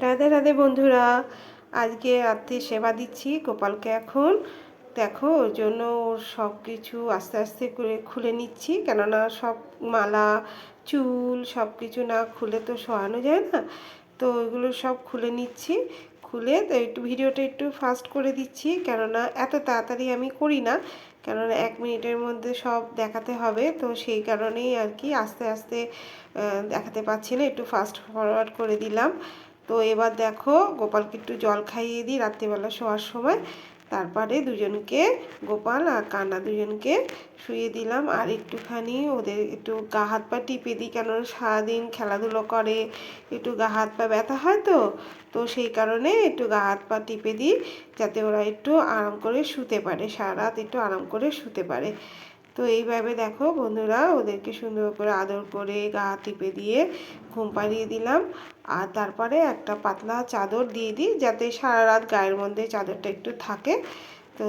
রাধে রাধে বন্ধুরা, আজকে রাত্রে সেবা দিচ্ছি গোপালকে। এখন দেখো ওর জন্য ওর সব কিছু আস্তে আস্তে করে খুলে নিচ্ছি, কেননা সব মালা চুল সব কিছু না খুলে তো শোয়ানো যায় না। তো ওইগুলো সব খুলে নিচ্ছি। খুলে তো একটু ভিডিওটা একটু ফাস্ট করে দিচ্ছি, কেননা এত তাড়াতাড়ি আমি করি না, কেননা 1 মিনিটের মধ্যে সব দেখাতে হবে। তো সেই কারণেই আর কি আস্তে আস্তে দেখাতে পাচ্ছি না, একটু ফাস্ট ফরওয়ার্ড করে দিলাম। তো এবার দেখো গোপালকে একটু জল খাইয়ে দিই রাত্রিবেলা শোয়ার সময়। তারপরে দুজনকে, গোপাল আর কান্না দুজনকে শুয়ে দিলাম। আর একটুখানি ওদের একটু গা হাত পা টিপে দিই, কেন সারাদিন খেলাধুলো করে, একটু গা হাত পা ব্যথা হয়। তো তো সেই কারণে একটু গা হাত পা টিপে দিই, যাতে ওরা একটু আরাম করে শুতে পারে, সারা রাত একটু আরাম করে শুতে পারে। তো এইভাবে দেখো বন্ধুরা ওদেরকে সুন্দর করে আদর করে গা টিপে দিয়ে ঘুম পাড়িয়ে দিলাম। আর তারপরে একটা পাতলা চাদর দিয়ে দিই, যাতে সারা রাত গায়ের মধ্যে চাদরটা একটু থাকে। তো